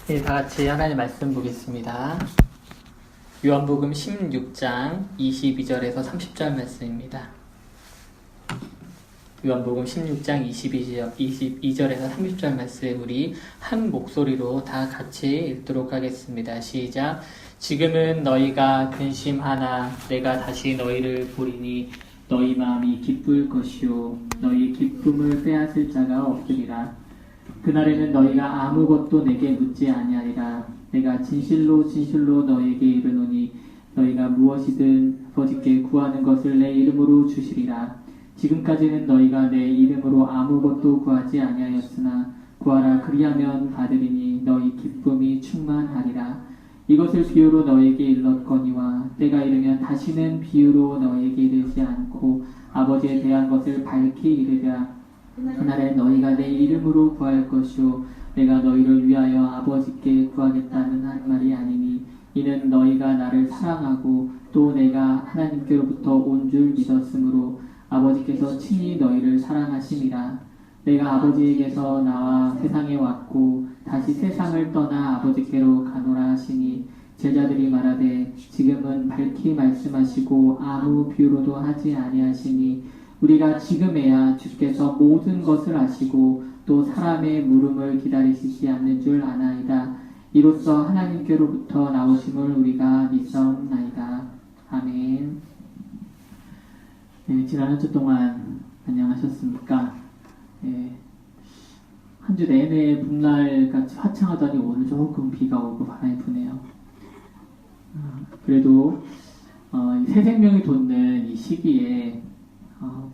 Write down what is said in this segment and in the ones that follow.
네, 다 같이 하나님 말씀 보겠습니다. 요한복음 16장 22절에서 30절 말씀입니다. 요한복음 16장 22절에서 30절 말씀 우리 한 목소리로 다 같이 읽도록 하겠습니다. 시작. 지금은 너희가 근심하나 내가 다시 너희를 보리니 너희 마음이 기쁠 것이요 너희 기쁨을 빼앗을 자가 없으리라. 그날에는 너희가 아무것도 내게 묻지 아니하리라. 내가 진실로 진실로 너희에게 이르노니 너희가 무엇이든 아버지께 구하는 것을 내 이름으로 주시리라. 지금까지는 너희가 내 이름으로 아무것도 구하지 아니하였으나 구하라 그리하면 받으리니 너희 기쁨이 충만하리라. 이것을 비유로 너희에게 일렀거니와 때가 이르면 다시는 비유로 너희에게 이르지 않고 아버지에 대한 것을 밝히 이르랴. 그날에 너희가 내 이름으로 구할 것이요 내가 너희를 위하여 아버지께 구하겠다는 한 말이 아니니 이는 너희가 나를 사랑하고 또 내가 하나님께로부터 온 줄 믿었으므로 아버지께서 친히 너희를 사랑하심이라. 내가 아버지에게서 나와 세상에 왔고 다시 세상을 떠나 아버지께로 가노라 하시니 제자들이 말하되 지금은 밝히 말씀하시고 아무 비유로도 하지 아니하시니 우리가 지금에야 주께서 모든 것을 아시고 또 사람의 물음을 기다리시지 않는 줄 아나이다. 이로써 하나님께로부터 나오심을 우리가 믿사옵나이다. 아멘. 네, 지난 한 주 동안 안녕하셨습니까? 네, 한 주 내내 봄날같이 화창하더니 오늘 조금 비가 오고 바람이 부네요. 그래도 새 생명이 돋는 이 시기에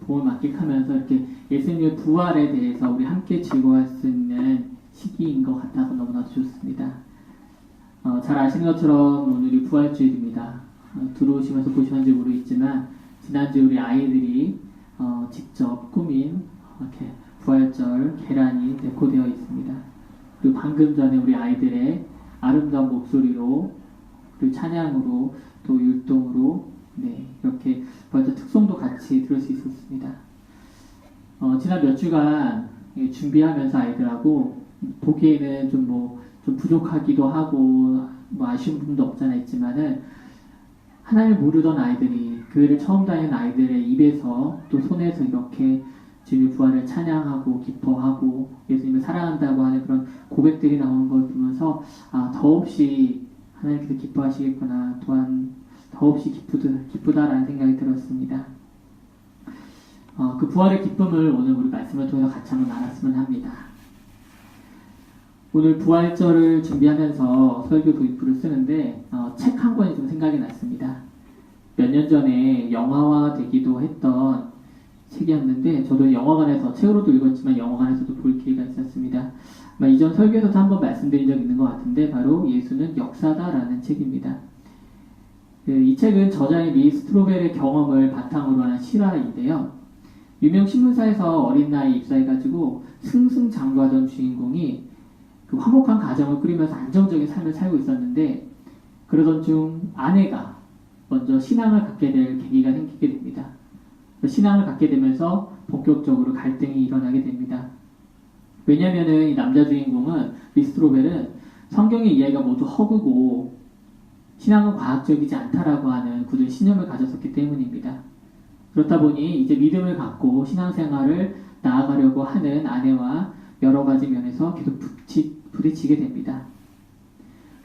봄을 만끽하면서 이렇게 예수님의 부활에 대해서 우리 함께 즐거워할 수 있는 시기인 것 같아서 너무나도 좋습니다. 잘 아시는 것처럼 오늘이 부활주일입니다. 들어오시면서 보셨는지 모르겠지만 지난주 우리 아이들이 직접 꾸민 이렇게 부활절 계란이 데코되어 있습니다. 그리고 방금 전에 우리 아이들의 아름다운 목소리로 그리고 찬양으로 또 율동으로 이렇게 부활절 특송도 같이 들을 수 있었습니다. 지난 몇 주간 준비하면서 아이들하고 보기에는 좀 부족하기도 하고 아쉬운 부분도 없잖아 있지만은 하나님을 모르던 아이들이 교회를 처음 다니는 아이들의 입에서 또 손에서 이렇게 주님의 부활을 찬양하고 기뻐하고 예수님을 사랑한다고 하는 그런 고백들이 나오는 걸 보면서 더없이 하나님께서 기뻐하시겠구나 또한 더없이 기쁘다라는 생각이 들었습니다. 그 부활의 기쁨을 오늘 우리 말씀을 통해서 같이 한번 나눴으면 합니다. 오늘 부활절을 준비하면서 설교 도입부를 쓰는데 책 한 권이 좀 생각이 났습니다. 몇 년 전에 영화화 되기도 했던 책이었는데 저도 영화관에서 책으로도 읽었지만 영화관에서도 볼 기회가 있었습니다. 이전 설교에서도 한번 말씀드린 적이 있는 것 같은데 바로 예수는 역사다라는 책입니다. 이 책은 저자인 리 스트로벨의 경험을 바탕으로 한 실화인데요. 유명 신문사에서 어린 나이에 입사해가지고 승승장구하던 주인공이 그 화목한 가정을 꾸리면서 안정적인 삶을 살고 있었는데 그러던 중 아내가 먼저 신앙을 갖게 될 계기가 생기게 됩니다. 신앙을 갖게 되면서 본격적으로 갈등이 일어나게 됩니다. 왜냐면은 이 남자 주인공은 리 스트로벨은 성경의 이야기가 모두 허구고 신앙은 과학적이지 않다라고 하는 굳은 신념을 가졌었기 때문입니다. 그렇다 보니 이제 믿음을 갖고 신앙생활을 나아가려고 하는 아내와 여러 가지 면에서 계속 부딪히게 됩니다.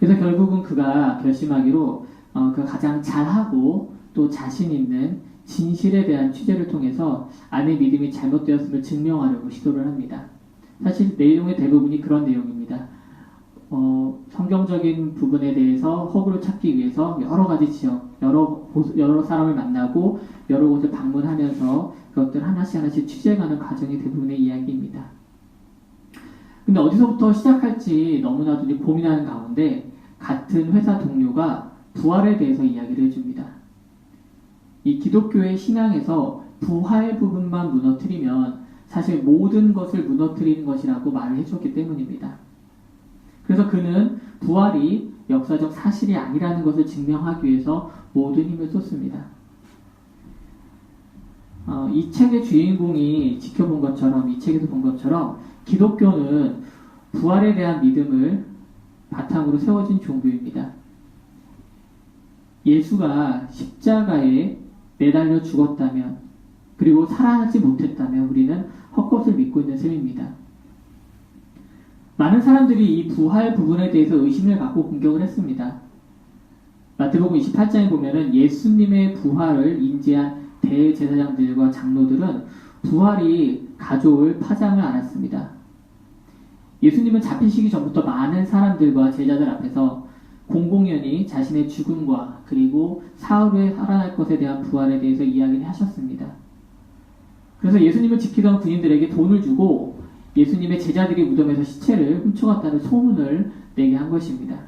그래서 결국은 그가 결심하기로 그가 가장 잘하고 또 자신 있는 진실에 대한 취재를 통해서 아내의 믿음이 잘못되었음을 증명하려고 시도를 합니다. 사실 내용의 대부분이 그런 내용입니다. 성경적인 부분에 대해서 허구를 찾기 위해서 여러 가지 지역, 여러 사람을 만나고 여러 곳을 방문하면서 그것들 하나씩 취재해가는 과정이 대부분의 이야기입니다. 근데 어디서부터 시작할지 너무나도 고민하는 가운데 같은 회사 동료가 부활에 대해서 이야기를 해줍니다. 이 기독교의 신앙에서 부활 부분만 무너뜨리면 사실 모든 것을 무너뜨리는 것이라고 말을 해줬기 때문입니다. 그래서 그는 부활이 역사적 사실이 아니라는 것을 증명하기 위해서 모든 힘을 쏟습니다. 이 책의 주인공이 지켜본 것처럼 이 책에서 본 것처럼 기독교는 부활에 대한 믿음을 바탕으로 세워진 종교입니다. 예수가 십자가에 매달려 죽었다면, 그리고 살아나지 못했다면 우리는 헛것을 믿고 있는 셈입니다. 많은 사람들이 이 부활 부분에 대해서 의심을 갖고 공격을 했습니다. 마태복음 28장에 보면은 예수님의 부활을 인지한 대제사장들과 장로들은 부활이 가져올 파장을 알았습니다. 예수님은 잡히시기 전부터 많은 사람들과 제자들 앞에서 공공연히 자신의 죽음과 그리고 사흘 후에 살아날 것에 대한 부활에 대해서 이야기를 하셨습니다. 그래서 예수님을 지키던 군인들에게 돈을 주고 예수님의 제자들이 무덤에서 시체를 훔쳐갔다는 소문을 내게 한 것입니다.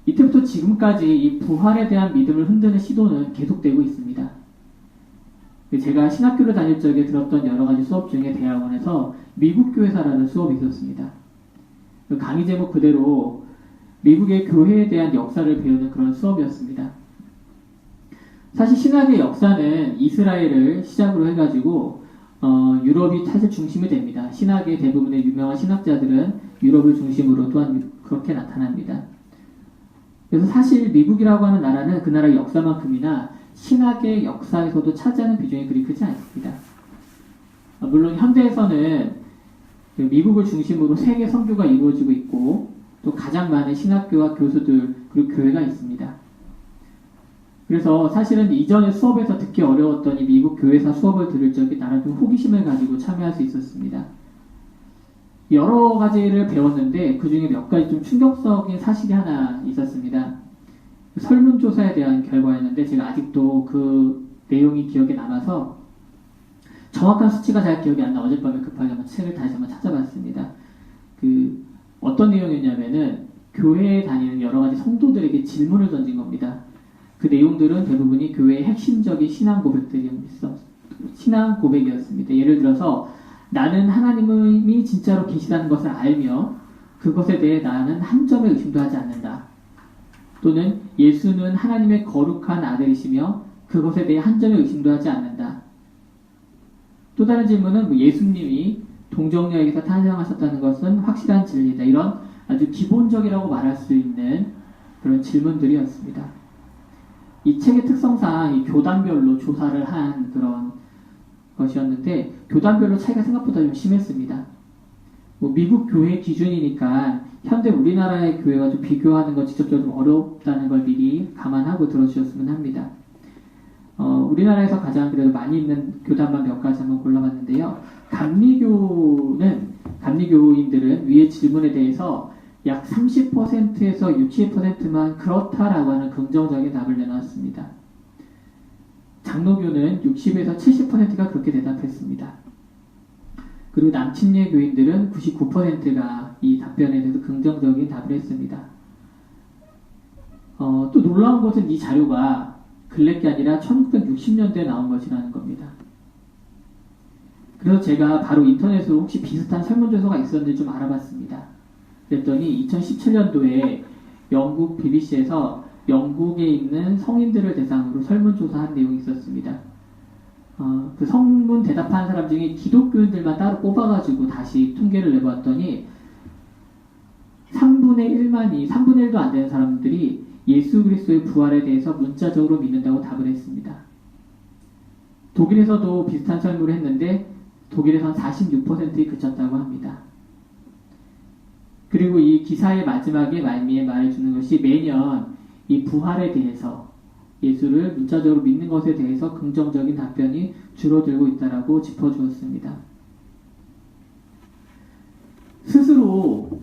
이때부터 지금까지 이 부활에 대한 믿음을 흔드는 시도는 계속되고 있습니다. 제가 신학교를 다닐 적에 들었던 여러 가지 수업 중에 대학원에서 미국 교회사라는 수업이 있었습니다. 강의 제목 그대로 미국의 교회에 대한 역사를 배우는 그런 수업이었습니다. 사실 신학의 역사는 이스라엘을 시작으로 해가지고 유럽이 사실 중심이 됩니다. 신학의 대부분의 유명한 신학자들은 유럽을 중심으로 또한 그렇게 나타납니다. 그래서 사실 미국이라고 하는 나라는 그 나라의 역사만큼이나 신학의 역사에서도 차지하는 비중이 그리 크지 않습니다. 물론 현대에서는 미국을 중심으로 세계 선교가 이루어지고 있고 또 가장 많은 신학교와 교수들 그리고 교회가 있습니다. 그래서 사실은 이전의 수업에서 듣기 어려웠던 이 미국 교회사 수업을 들을 적에 나름 좀 호기심을 가지고 참여할 수 있었습니다. 여러 가지를 배웠는데 그 중에 몇 가지 좀 충격적인 사실이 하나 있었습니다. 설문조사에 대한 결과였는데 제가 아직도 그 내용이 기억에 남아서 정확한 수치가 잘 기억이 안 나 어젯밤에 급하게 한번 책을 다시 한번 찾아봤습니다. 어떤 내용이었냐면은 교회에 다니는 여러 가지 성도들에게 질문을 던진 겁니다. 그 내용들은 대부분이 교회의 핵심적인 신앙 고백이었습니다. 예를 들어서 나는 하나님이 진짜로 계시다는 것을 알며 그것에 대해 나는 한 점의 의심도 하지 않는다. 또는 예수는 하나님의 거룩한 아들이시며 그것에 대해 한 점의 의심도 하지 않는다. 또 다른 질문은 예수님이 동정녀에게서 탄생하셨다는 것은 확실한 진리다. 이런 아주 기본적이라고 말할 수 있는 그런 질문들이었습니다. 이 책의 특성상 이 교단별로 조사를 한 그런 것이었는데 교단별로 차이가 생각보다 좀 심했습니다. 미국 교회 기준이니까 현대 우리나라의 교회와 좀 비교하는 건 직접적으로 좀 어렵다는 걸 미리 감안하고 들어주셨으면 합니다. 우리나라에서 가장 그래도 많이 있는 교단만 몇 가지 한번 골라봤는데요. 감리교인들은 위의 질문에 대해서 약 30%에서 60%만 그렇다라고 하는 긍정적인 답을 내놨습니다. 장로교는 60에서 70%가 그렇게 대답했습니다. 그리고 남친예 교인들은 99%가 이 답변에 대해서 긍정적인 답을 했습니다. 또 놀라운 것은 이 자료가 근래게 아니라 1960년대에 나온 것이라는 겁니다. 그래서 제가 바로 인터넷으로 혹시 비슷한 설문조사가 있었는지 좀 알아봤습니다. 그랬더니 2017년도에 영국 BBC에서 영국에 있는 성인들을 대상으로 설문조사한 내용이 있었습니다. 그 성문 대답한 사람 중에 기독교인들만 따로 뽑아가지고 다시 통계를 내보았더니 3분의 1도 안 되는 사람들이 예수 그리스도의 부활에 대해서 문자적으로 믿는다고 답을 했습니다. 독일에서도 비슷한 설문을 했는데 독일에선 46%에 그쳤다고 합니다. 그리고 이 기사의 마지막에 말미에 말해주는 것이 매년 이 부활에 대해서 예수를 문자적으로 믿는 것에 대해서 긍정적인 답변이 줄어들고 있다라고 짚어주었습니다. 스스로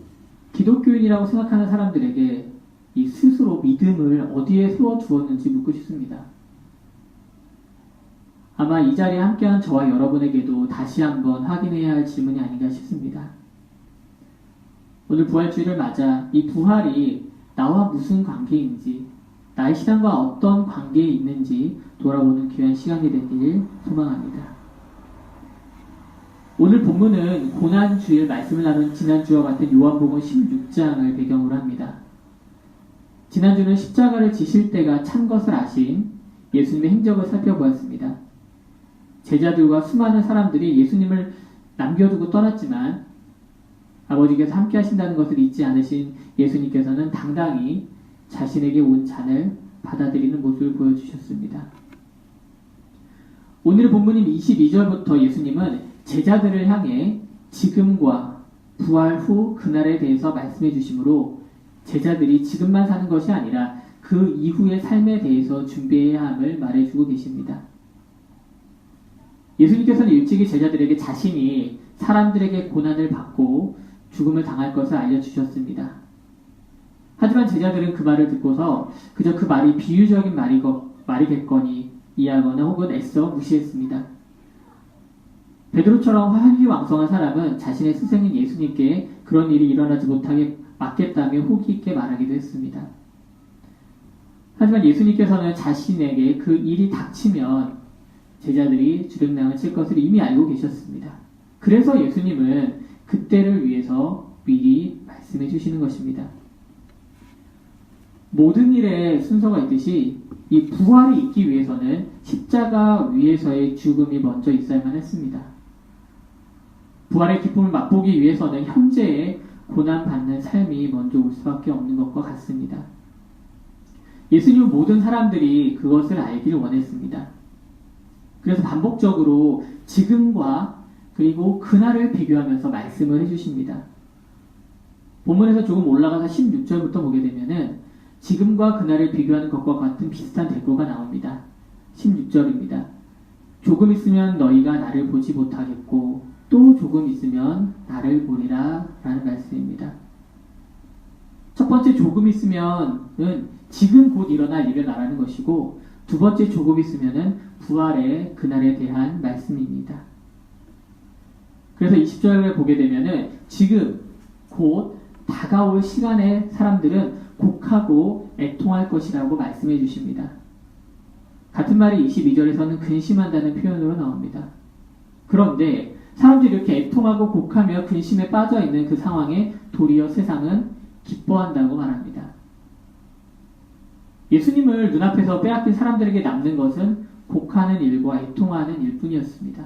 기독교인이라고 생각하는 사람들에게 이 스스로 믿음을 어디에 세워주었는지 묻고 싶습니다. 아마 이 자리에 함께한 저와 여러분에게도 다시 한번 확인해야 할 질문이 아닌가 싶습니다. 오늘 부활주일을 맞아 이 부활이 나와 무슨 관계인지, 나의 신앙과 어떤 관계에 있는지 돌아보는 귀한 시간이 되길 소망합니다. 오늘 본문은 고난주일 말씀을 나눈 지난주와 같은 요한복음 16장을 배경으로 합니다. 지난주는 십자가를 지실 때가 찬 것을 아신 예수님의 행적을 살펴보았습니다. 제자들과 수많은 사람들이 예수님을 남겨두고 떠났지만 아버지께서 함께 하신다는 것을 잊지 않으신 예수님께서는 당당히 자신에게 온 잔을 받아들이는 모습을 보여주셨습니다. 오늘 본문인 22절부터 예수님은 제자들을 향해 지금과 부활 후 그날에 대해서 말씀해 주시므로 제자들이 지금만 사는 것이 아니라 그 이후의 삶에 대해서 준비해야 함을 말해주고 계십니다. 예수님께서는 일찍이 제자들에게 자신이 사람들에게 고난을 받고 죽음을 당할 것을 알려주셨습니다. 하지만 제자들은 그 말을 듣고서 그저 그 말이 비유적인 말이겠거니 이해하거나 혹은 애써 무시했습니다. 베드로처럼 활기왕성한 사람은 자신의 스승인 예수님께 그런 일이 일어나지 못하게 막겠다며 호기 있게 말하기도 했습니다. 하지만 예수님께서는 자신에게 그 일이 닥치면 제자들이 주름낭을 칠 것을 이미 알고 계셨습니다. 그래서 예수님은 그때를 위해서 미리 말씀해 주시는 것입니다. 모든 일에 순서가 있듯이 이 부활이 있기 위해서는 십자가 위에서의 죽음이 먼저 있어야만 했습니다. 부활의 기쁨을 맛보기 위해서는 현재의 고난받는 삶이 먼저 올 수밖에 없는 것과 같습니다. 예수님은 모든 사람들이 그것을 알기를 원했습니다. 그래서 반복적으로 지금과 그리고 그날을 비교하면서 말씀을 해주십니다. 본문에서 조금 올라가서 16절부터 보게 되면은 지금과 그날을 비교하는 것과 같은 비슷한 대꾸가 나옵니다. 16절입니다. 조금 있으면 너희가 나를 보지 못하겠고 또 조금 있으면 나를 보리라 라는 말씀입니다. 첫 번째 조금 있으면은 지금 곧 일어날 일을 말하는 것이고 두 번째 조금 있으면은 부활의 그날에 대한 말씀입니다. 그래서 20절을 보게 되면은 지금 곧 다가올 시간에 사람들은 곡하고 애통할 것이라고 말씀해 주십니다. 같은 말이 22절에서는 근심한다는 표현으로 나옵니다. 그런데 사람들이 이렇게 애통하고 곡하며 근심에 빠져 있는 그 상황에 도리어 세상은 기뻐한다고 말합니다. 예수님을 눈앞에서 빼앗긴 사람들에게 남는 것은 곡하는 일과 애통하는 일뿐이었습니다.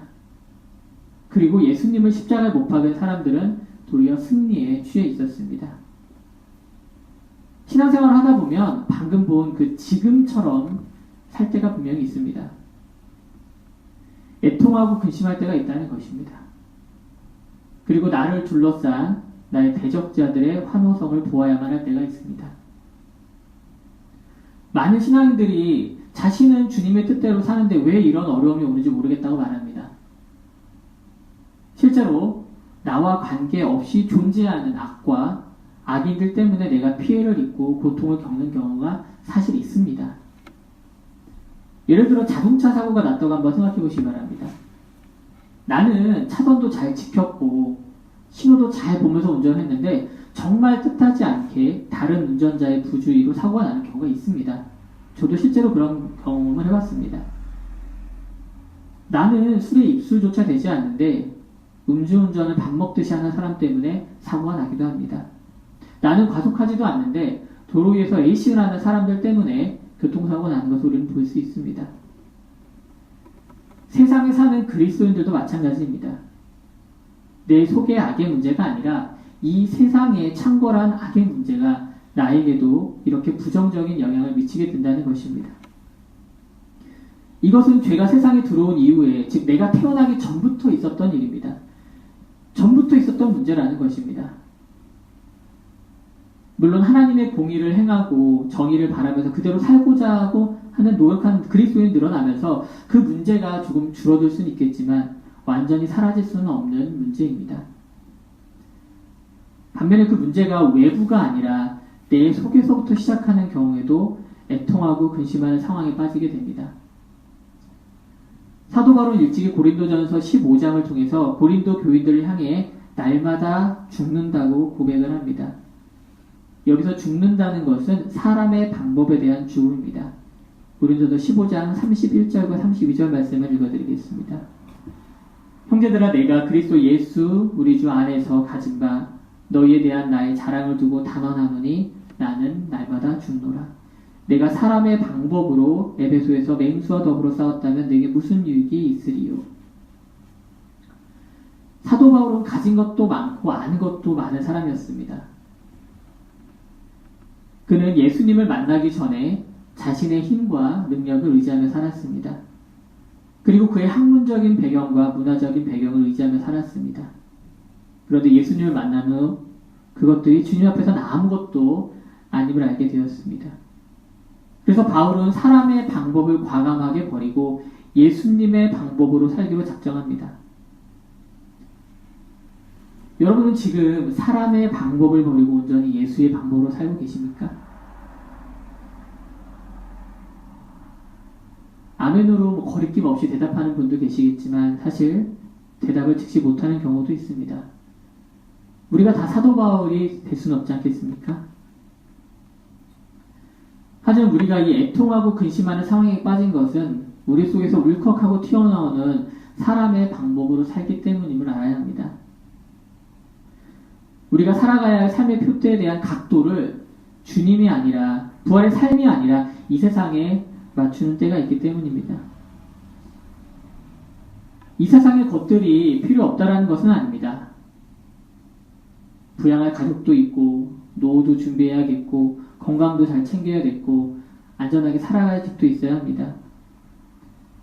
그리고 예수님을 십자가에 못 박은 사람들은 도리어 승리에 취해 있었습니다. 신앙생활을 하다 보면 방금 본 그 지금처럼 살 때가 분명히 있습니다. 애통하고 근심할 때가 있다는 것입니다. 그리고 나를 둘러싼 나의 대적자들의 환호성을 보아야만 할 때가 있습니다. 많은 신앙인들이 자신은 주님의 뜻대로 사는데 왜 이런 어려움이 오는지 모르겠다고 말합니다. 실제로 나와 관계없이 존재하는 악과 악인들 때문에 내가 피해를 입고 고통을 겪는 경우가 사실 있습니다. 예를 들어 자동차 사고가 났다고 한번 생각해 보시기 바랍니다. 나는 차선도 잘 지켰고 신호도 잘 보면서 운전했는데 정말 뜻하지 않게 다른 운전자의 부주의로 사고가 나는 경우가 있습니다. 저도 실제로 그런 경험을 해봤습니다. 나는 술에 입술조차 되지 않는데 음주운전을 밥 먹듯이 하는 사람 때문에 사고가 나기도 합니다. 나는 과속하지도 않는데 도로 위에서 에이싱을 하는 사람들 때문에 교통사고가 나는 것을 우리는 볼 수 있습니다. 세상에 사는 그리스도인들도 마찬가지입니다. 내 속의 악의 문제가 아니라 이 세상의 창궐한 악의 문제가 나에게도 이렇게 부정적인 영향을 미치게 된다는 것입니다. 이것은 죄가 세상에 들어온 이후에, 즉 내가 태어나기 전부터 있었던 일입니다. 전부터 있었던 문제라는 것입니다. 물론 하나님의 공의를 행하고 정의를 바라면서 그대로 살고자 하고 하는 노력하는 그리스도인이 늘어나면서 그 문제가 조금 줄어들 수는 있겠지만 완전히 사라질 수는 없는 문제입니다. 반면에 그 문제가 외부가 아니라 내 속에서부터 시작하는 경우에도 애통하고 근심하는 상황에 빠지게 됩니다. 사도 바울은 일찍이 고린도전서 15장을 통해서 고린도 교인들을 향해 날마다 죽는다고 고백을 합니다. 여기서 죽는다는 것은 사람의 방법에 대한 죽음입니다. 고린도서 15장 31절과 32절 말씀을 읽어드리겠습니다. 형제들아, 내가 그리스도 예수 우리 주 안에서 가진 바 너희에 대한 나의 자랑을 두고 단언하노니 나는 날마다 죽노라. 내가 사람의 방법으로 에베소에서 맹수와 더불어 싸웠다면 내게 무슨 유익이 있으리요. 사도 바울은 가진 것도 많고 아는 것도 많은 사람이었습니다. 그는 예수님을 만나기 전에 자신의 힘과 능력을 의지하며 살았습니다. 그리고 그의 학문적인 배경과 문화적인 배경을 의지하며 살았습니다. 그런데 예수님을 만난 후 그것들이 주님 앞에서는 아무것도 아님을 알게 되었습니다. 그래서 바울은 사람의 방법을 과감하게 버리고 예수님의 방법으로 살기로 작정합니다. 여러분은 지금 사람의 방법을 버리고 온전히 예수의 방법으로 살고 계십니까? 아멘으로 거리낌 없이 대답하는 분도 계시겠지만 사실 대답을 즉시 못하는 경우도 있습니다. 우리가 다 사도 바울이 될 수는 없지 않겠습니까? 하지만 우리가 이 애통하고 근심하는 상황에 빠진 것은 우리 속에서 울컥하고 튀어나오는 사람의 방법으로 살기 때문임을 알아야 합니다. 우리가 살아가야 할 삶의 표대에 대한 각도를 주님이 아니라 부활의 삶이 아니라 이 세상에 맞추는 때가 있기 때문입니다. 이 세상의 것들이 필요 없다라는 것은 아닙니다. 부양할 가족도 있고 노후도 준비해야겠고 건강도 잘 챙겨야겠고 안전하게 살아갈 집도 있어야 합니다.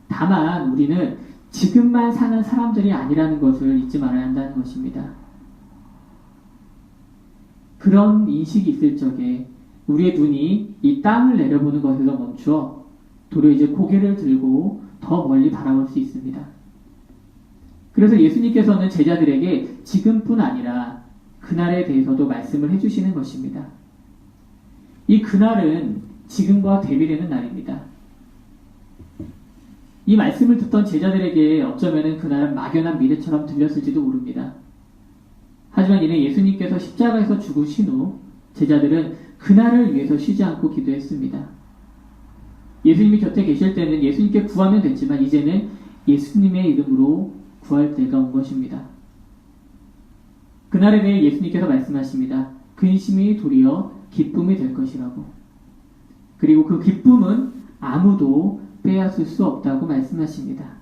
다만 우리는 지금만 사는 사람들이 아니라는 것을 잊지 말아야 한다는 것입니다. 그런 인식이 있을 적에 우리의 눈이 이 땅을 내려보는 것에서 멈추어 도리어 이제 고개를 들고 더 멀리 바라볼 수 있습니다. 그래서 예수님께서는 제자들에게 지금뿐 아니라 그날에 대해서도 말씀을 해주시는 것입니다. 이 그날은 지금과 대비되는 날입니다. 이 말씀을 듣던 제자들에게 어쩌면 그날은 막연한 미래처럼 들렸을지도 모릅니다. 하지만 이는 예수님께서 십자가에서 죽으신 후 제자들은 그날을 위해서 쉬지 않고 기도했습니다. 예수님이 곁에 계실 때는 예수님께 구하면 됐지만 이제는 예수님의 이름으로 구할 때가 온 것입니다. 그날에 대해 예수님께서 말씀하십니다. 근심이 도리어 기쁨이 될 것이라고. 그리고 그 기쁨은 아무도 빼앗을 수 없다고 말씀하십니다.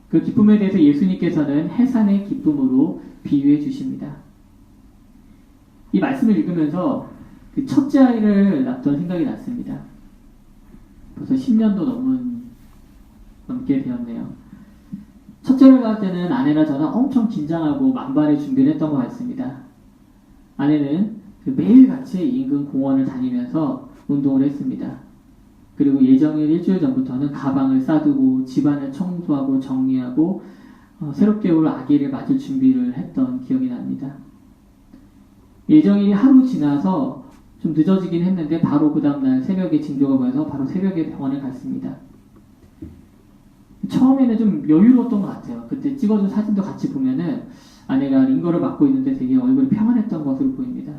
그 기쁨에 대해서 예수님께서는 해산의 기쁨으로 비유해 주십니다. 이 말씀을 읽으면서 그 첫째 아이를 낳던 생각이 났습니다. 벌써 10년도 넘게 되었네요. 첫째를 낳을 때는 아내나 저는 엄청 긴장하고 만반의 준비를 했던 것 같습니다. 아내는 매일같이 인근 공원을 다니면서 운동을 했습니다. 그리고 예정일 일주일 전부터는 가방을 싸두고 집안을 청소하고 정리하고 새롭게 올 아기를 맞을 준비를 했던 기억이 납니다. 예정일이 하루 지나서 좀 늦어지긴 했는데 바로 그 다음날 새벽에 징조가 보여서 바로 새벽에 병원을 갔습니다. 처음에는 좀 여유로웠던 것 같아요. 그때 찍어준 사진도 같이 보면은 아내가 링거를 맞고 있는데 되게 얼굴이 평안했던 것으로 보입니다.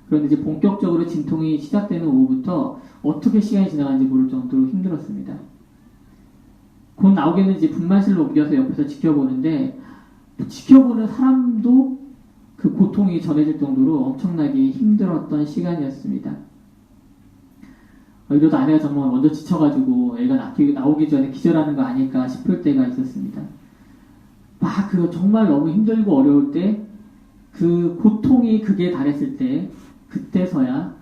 그런데 이제 본격적으로 진통이 시작되는 오후부터 어떻게 시간이 지나가는지 모를 정도로 힘들었습니다. 곧 나오겠는지 분만실로 옮겨서 옆에서 지켜보는데 지켜보는 사람도 그 고통이 전해질 정도로 엄청나게 힘들었던 시간이었습니다. 이러다 아내가 정말 먼저 지쳐가지고 애가 나오기 전에 기절하는 거 아닐까 싶을 때가 있었습니다. 막 그거 정말 너무 힘들고 어려울 때 그 고통이 극에 달했을 때 그때서야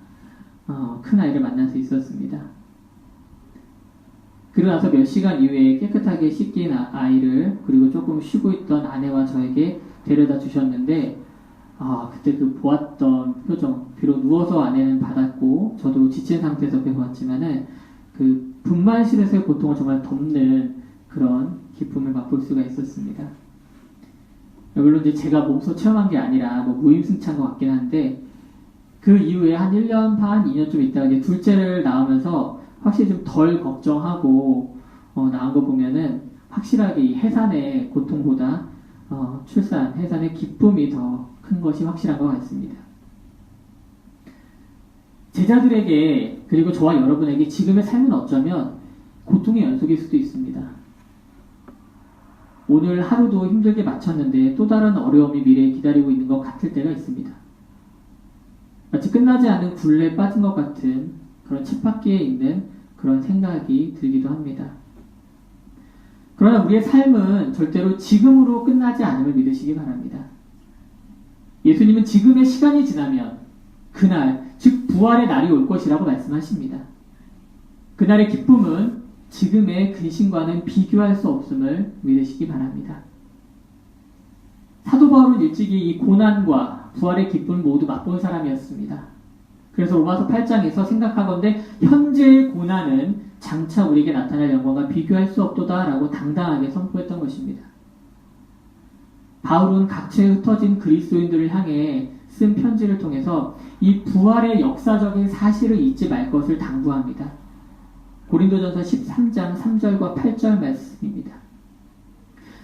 큰 아이를 만날 수 있었습니다. 그러고 나서 몇 시간 이후에 깨끗하게 씻긴 아이를 그리고 조금 쉬고 있던 아내와 저에게 데려다 주셨는데 그때 그 보았던 표정, 비록 누워서 아내는 받았고 저도 지친 상태에서 배워왔지만은 그 분만실에서의 고통을 정말 덮는 그런 기쁨을 맛볼 수가 있었습니다. 물론 이제 제가 몸소 체험한 게 아니라 무임승차한 것 같긴 한데 그 이후에 한 1년 반, 2년 좀 있다가 이제 둘째를 낳으면서 확실히 좀 덜 걱정하고 나은 거 보면은 확실하게 이 해산의 고통보다 해산의 기쁨이 더 큰 것이 확실한 것 같습니다. 제자들에게 그리고 저와 여러분에게 지금의 삶은 어쩌면 고통의 연속일 수도 있습니다. 오늘 하루도 힘들게 마쳤는데 또 다른 어려움이 미래에 기다리고 있는 것 같을 때가 있습니다. 마치 끝나지 않은 굴레에 빠진 것 같은 그런 쳇바퀴에 있는 그런 생각이 들기도 합니다. 그러나 우리의 삶은 절대로 지금으로 끝나지 않음을 믿으시기 바랍니다. 예수님은 지금의 시간이 지나면 그날, 즉 부활의 날이 올 것이라고 말씀하십니다. 그날의 기쁨은 지금의 근심과는 비교할 수 없음을 믿으시기 바랍니다. 사도 바울은 일찍이 이 고난과 부활의 기쁨을 모두 맛본 사람이었습니다. 그래서 로마서 8장에서 생각하건대 현재의 고난은 장차 우리에게 나타날 영광과 비교할 수 없도다 라고 당당하게 선포했던 것입니다. 바울은 각처에 흩어진 그리스도인들을 향해 쓴 편지를 통해서 이 부활의 역사적인 사실을 잊지 말 것을 당부합니다. 고린도전서 13장 3절과 8절 말씀입니다.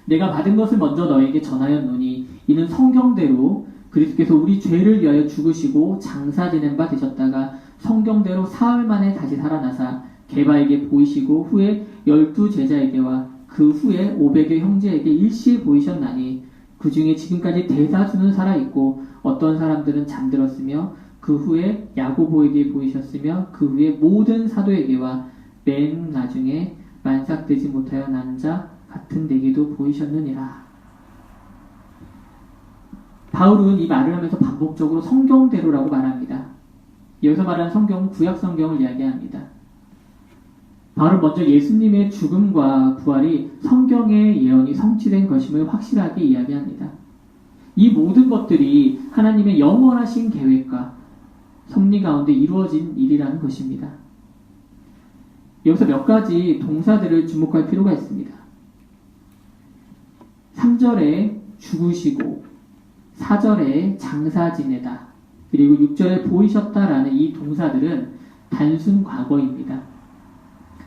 내가 받은 것을 먼저 너에게 전하였노니 이는 성경대로 그리스도께서 우리 죄를 위하여 죽으시고 장사 지낸 바 되셨다가 성경대로 사흘 만에 다시 살아나사 게바에게 보이시고 후에 12제자에게와 그 후에 500의 형제에게 일시에 보이셨나니 그 중에 지금까지 대다수는 살아있고 어떤 사람들은 잠들었으며 그 후에 야고보에게 보이셨으며 그 후에 모든 사도에게와 맨 나중에 만삭되지 못하여 난 자 같은 내게도 보이셨느니라. 바울은 이 말을 하면서 반복적으로 성경대로라고 말합니다. 여기서 말하는 성경은 구약 성경을 이야기합니다. 바울은 먼저 예수님의 죽음과 부활이 성경의 예언이 성취된 것임을 확실하게 이야기합니다. 이 모든 것들이 하나님의 영원하신 계획과 섭리 가운데 이루어진 일이라는 것입니다. 여기서 몇 가지 동사들을 주목할 필요가 있습니다. 3절에 죽으시고 4절에 장사 지내다 그리고 6절에 보이셨다라는 이 동사들은 단순 과거입니다.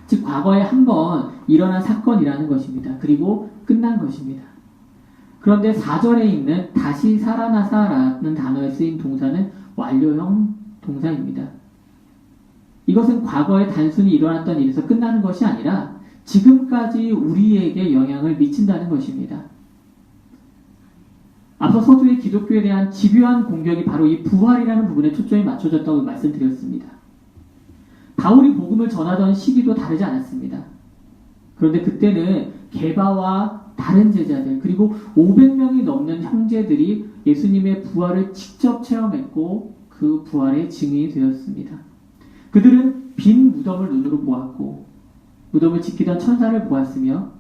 즉 과거에 한 번 일어난 사건이라는 것입니다. 그리고 끝난 것입니다. 그런데 4절에 있는 다시 살아나사라는 단어에 쓰인 동사는 완료형 동사입니다. 이것은 과거에 단순히 일어났던 일에서 끝나는 것이 아니라 지금까지 우리에게 영향을 미친다는 것입니다. 앞서 서두에 기독교에 대한 집요한 공격이 바로 이 부활이라는 부분에 초점이 맞춰졌다고 말씀드렸습니다. 바울이 복음을 전하던 시기도 다르지 않았습니다. 그런데 그때는 게바와 다른 제자들 그리고 500명이 넘는 형제들이 예수님의 부활을 직접 체험했고 그 부활의 증인이 되었습니다. 그들은 빈 무덤을 눈으로 보았고 무덤을 지키던 천사를 보았으며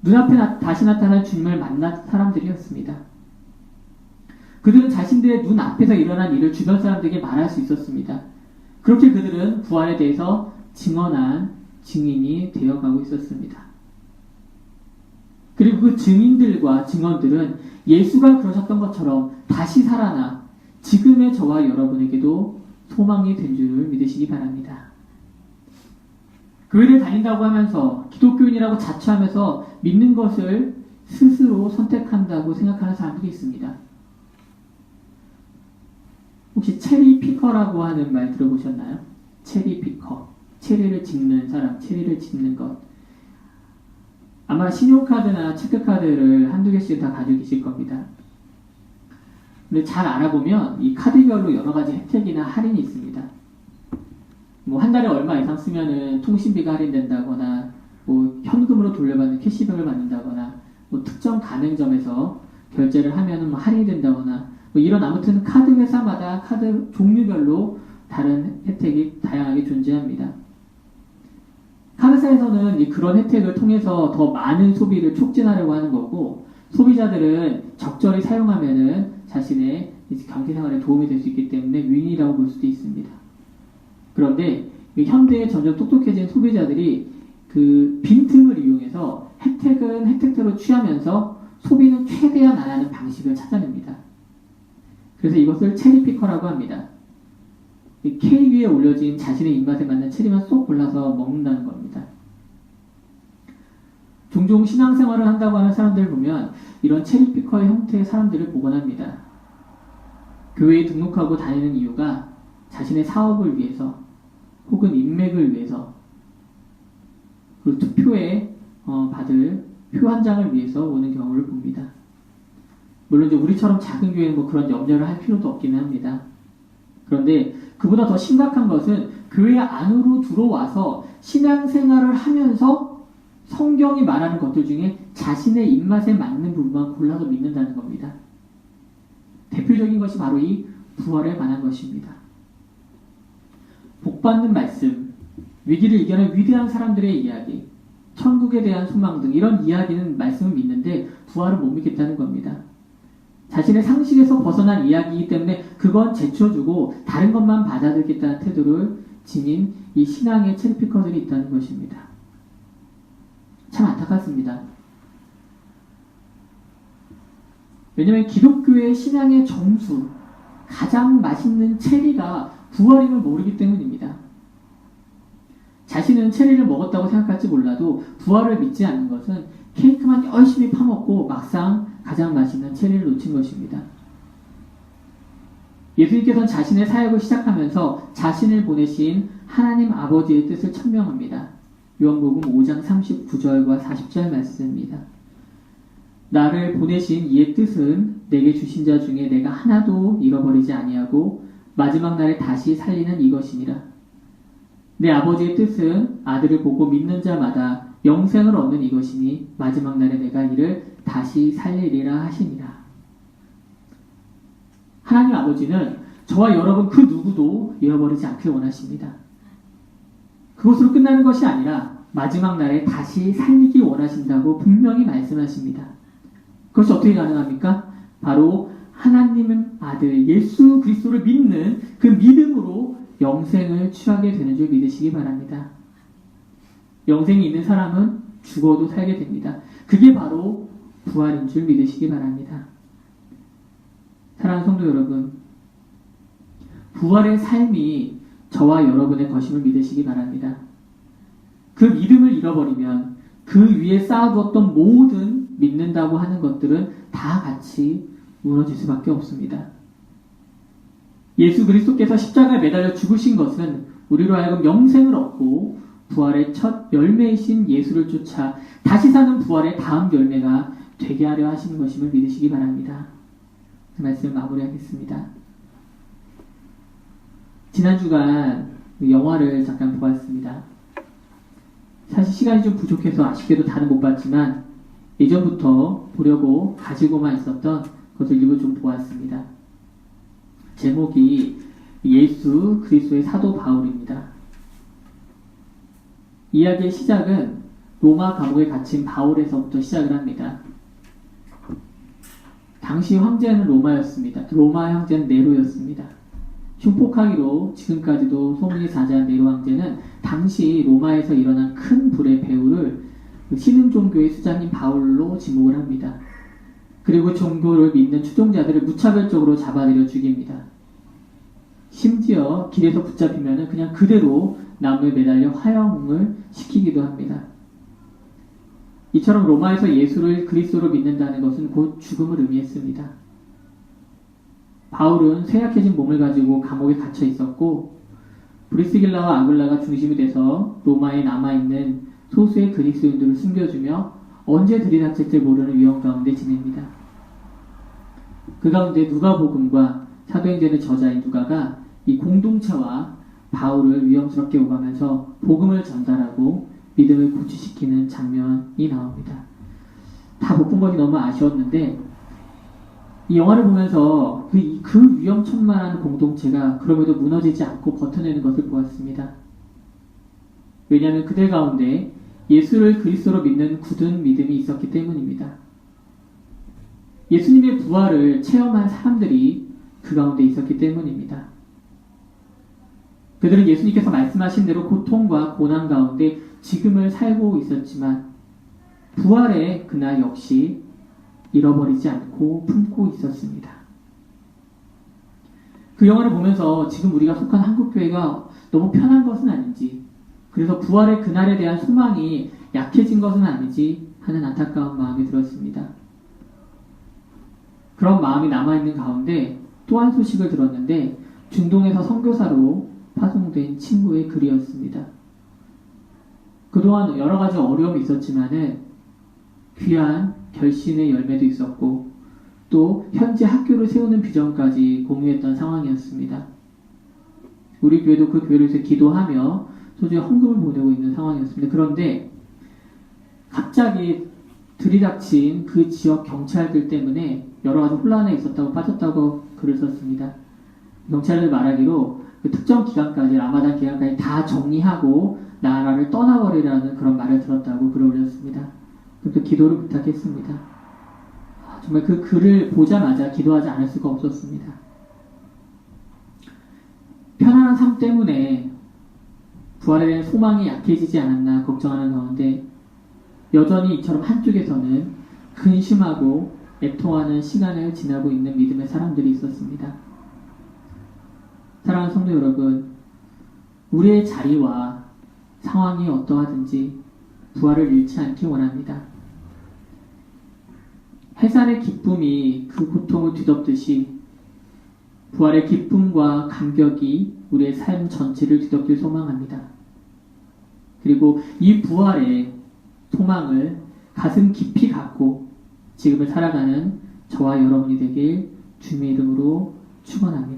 눈앞에 다시 나타난 주님을 만난 사람들이었습니다. 그들은 자신들의 눈앞에서 일어난 일을 주변 사람들에게 말할 수 있었습니다. 그렇게 그들은 부활에 대해서 증언한 증인이 되어가고 있었습니다. 그리고 그 증인들과 증언들은 예수가 그러셨던 것처럼 다시 살아나 지금의 저와 여러분에게도 소망이 된 줄을 믿으시기 바랍니다. 교회를 다닌다고 하면서 기독교인이라고 자처하면서 믿는 것을 스스로 선택한다고 생각하는 사람들이 있습니다. 혹시 체리 피커라고 하는 말 들어보셨나요? 체리 피커. 체리를 짚는 사람, 체리를 짚는 것. 아마 신용카드나 체크카드를 한두 개씩 다 가지고 계실 겁니다. 근데 잘 알아보면 이 카드별로 여러 가지 혜택이나 할인이 있습니다. 뭐 한 달에 얼마 이상 쓰면은 통신비가 할인된다거나, 뭐 현금으로 돌려받는 캐시백을 받는다거나, 뭐 특정 가맹점에서 결제를 하면은 뭐 할인이 된다거나, 뭐 이런 아무튼 카드 회사마다 카드 종류별로 다른 혜택이 다양하게 존재합니다. 카드사에서는 그런 혜택을 통해서 더 많은 소비를 촉진하려고 하는 거고, 소비자들은 적절히 사용하면은 자신의 경제생활에 도움이 될 수 있기 때문에 윈이라고 볼 수도 있습니다. 그런데 현대에 점점 똑똑해진 소비자들이 그 빈틈을 이용해서 혜택은 혜택대로 취하면서 소비는 최대한 안 하는 방식을 찾아냅니다. 그래서 이것을 체리피커라고 합니다. 케이크 위에 올려진 자신의 입맛에 맞는 체리만 쏙 골라서 먹는다는 겁니다. 종종 신앙생활을 한다고 하는 사람들을 보면 이런 체리피커의 형태의 사람들을 보곤 합니다. 교회에 등록하고 다니는 이유가 자신의 사업을 위해서 혹은 인맥을 위해서 그리고 투표에 받을 표 한 장을 위해서 오는 경우를 봅니다. 물론 이제 우리처럼 작은 교회는 뭐 그런 염려를 할 필요도 없기는 합니다. 그런데 그보다 더 심각한 것은 교회 안으로 들어와서 신앙생활을 하면서 성경이 말하는 것들 중에 자신의 입맛에 맞는 부분만 골라서 믿는다는 겁니다. 대표적인 것이 바로 이 부활에 관한 것입니다. 복받는 말씀, 위기를 이겨낸 위대한 사람들의 이야기, 천국에 대한 소망 등 이런 이야기는 말씀을 믿는데 부활을 못 믿겠다는 겁니다. 자신의 상식에서 벗어난 이야기이기 때문에 그건 제쳐주고 다른 것만 받아들이겠다는 태도를 지닌 이 신앙의 체리피커들이 있다는 것입니다. 참 안타깝습니다. 왜냐하면 기독교의 신앙의 정수, 가장 맛있는 체리가 부활임을 모르기 때문입니다. 자신은 체리를 먹었다고 생각할지 몰라도 부활을 믿지 않는 것은 케이크만 열심히 파먹고 막상 가장 맛있는 체리를 놓친 것입니다. 예수님께서는 자신의 사역을 시작하면서 자신을 보내신 하나님 아버지의 뜻을 천명합니다. 요한복음 5장 39절과 40절 말씀입니다. 나를 보내신 이의 뜻은 내게 주신 자 중에 내가 하나도 잃어버리지 아니하고 마지막 날에 다시 살리는 이것이니라. 내 아버지의 뜻은 아들을 보고 믿는 자마다 영생을 얻는 이것이니 마지막 날에 내가 이를 다시 살리리라 하시니라. 하나님 아버지는 저와 여러분 그 누구도 잃어버리지 않길 원하십니다. 그것으로 끝나는 것이 아니라 마지막 날에 다시 살리기 원하신다고 분명히 말씀하십니다. 그것이 어떻게 가능합니까? 바로 하나님 아들 예수 그리스도를 믿는 그 믿음으로 영생을 취하게 되는 줄 믿으시기 바랍니다. 영생이 있는 사람은 죽어도 살게 됩니다. 그게 바로 부활인 줄 믿으시기 바랍니다. 사랑하는 성도 여러분, 부활의 삶이 저와 여러분의 것임을 믿으시기 바랍니다. 그 믿음을 잃어버리면 그 위에 쌓아두었던 모든 믿는다고 하는 것들은 다 같이 무너질 수밖에 없습니다. 예수 그리스도께서 십자가에 매달려 죽으신 것은 우리로 하여금 영생을 얻고 부활의 첫 열매이신 예수를 쫓아 다시 사는 부활의 다음 열매가 되게 하려 하시는 것임을 믿으시기 바랍니다. 그 말씀 마무리하겠습니다. 지난 주간 영화를 잠깐 보았습니다. 사실 시간이 좀 부족해서 아쉽게도 다는 못 봤지만 예전부터 보려고 가지고만 있었던 것을 일부 좀 보았습니다. 제목이 예수 그리스도의 사도 바울입니다. 이야기의 시작은 로마 감옥에 갇힌 바울에서부터 시작을 합니다. 당시 황제는 로마였습니다. 로마 황제는 네로였습니다. 흉폭하기로 지금까지도 소문이 자자한 네로 황제는 당시 로마에서 일어난 큰 불의 배후를 신흥 종교의 수장인 바울로 지목을 합니다. 그리고 종교를 믿는 추종자들을 무차별적으로 잡아들여 죽입니다. 심지어 길에서 붙잡히면 그냥 그대로 나무에 매달려 화형을 시키기도 합니다. 이처럼 로마에서 예수를 그리스도로 믿는다는 것은 곧 죽음을 의미했습니다. 바울은 쇠약해진 몸을 가지고 감옥에 갇혀 있었고 브리스길라와 아굴라가 중심이 돼서 로마에 남아있는 소수의 그리스도인들을 숨겨주며 언제 들이닥칠지 모르는 위험 가운데 지냅니다. 그 가운데 누가복음과 사도행전의 저자인 누가가 이 공동체와 바울을 위험스럽게 오가면서 복음을 전달하고 믿음을 고취시키는 장면이 나옵니다. 다 못 본 것이 너무 아쉬웠는데 이 영화를 보면서 그 위험천만한 공동체가 그럼에도 무너지지 않고 버텨내는 것을 보았습니다. 왜냐하면 그들 가운데 예수를 그리스도로 믿는 굳은 믿음이 있었기 때문입니다. 예수님의 부활을 체험한 사람들이 그 가운데 있었기 때문입니다. 그들은 예수님께서 말씀하신 대로 고통과 고난 가운데 지금을 살고 있었지만 부활의 그날 역시 잃어버리지 않고 품고 있었습니다. 그 영화를 보면서 지금 우리가 속한 한국교회가 너무 편한 것은 아닌지, 그래서 부활의 그날에 대한 소망이 약해진 것은 아니지 하는 안타까운 마음이 들었습니다. 그런 마음이 남아있는 가운데 또 한 소식을 들었는데 중동에서 선교사로 파송된 친구의 글이었습니다. 그동안 여러 가지 어려움이 있었지만은 귀한 결신의 열매도 있었고 또 현재 학교를 세우는 비전까지 공유했던 상황이었습니다. 우리 교회도 그 교회를 위해서 기도하며 소중히 헌금을 보내고 있는 상황이었습니다. 그런데 갑자기 들이닥친 그 지역 경찰들 때문에 여러 가지 혼란에 있었다고 빠졌다고 글을 썼습니다. 경찰들 말하기로 그 특정 기간까지, 라마단 기간까지 다 정리하고 나라를 떠나버리라는 그런 말을 들었다고 글을 올렸습니다. 그래서 기도를 부탁했습니다. 정말 그 글을 보자마자 기도하지 않을 수가 없었습니다. 편안한 삶 때문에 부활에 대한 소망이 약해지지 않았나 걱정하는 가운데 여전히 이처럼 한쪽에서는 근심하고 애통하는 시간을 지나고 있는 믿음의 사람들이 있었습니다. 사랑하는 성도 여러분, 우리의 자리와 상황이 어떠하든지 부활을 잃지 않기 원합니다. 해산의 기쁨이 그 고통을 뒤덮듯이 부활의 기쁨과 감격이 우리의 삶 전체를 뒤덮길 소망합니다. 그리고 이 부활의 소망을 가슴 깊이 갖고 지금을 살아가는 저와 여러분이 되길 주님의 이름으로 축원합니다.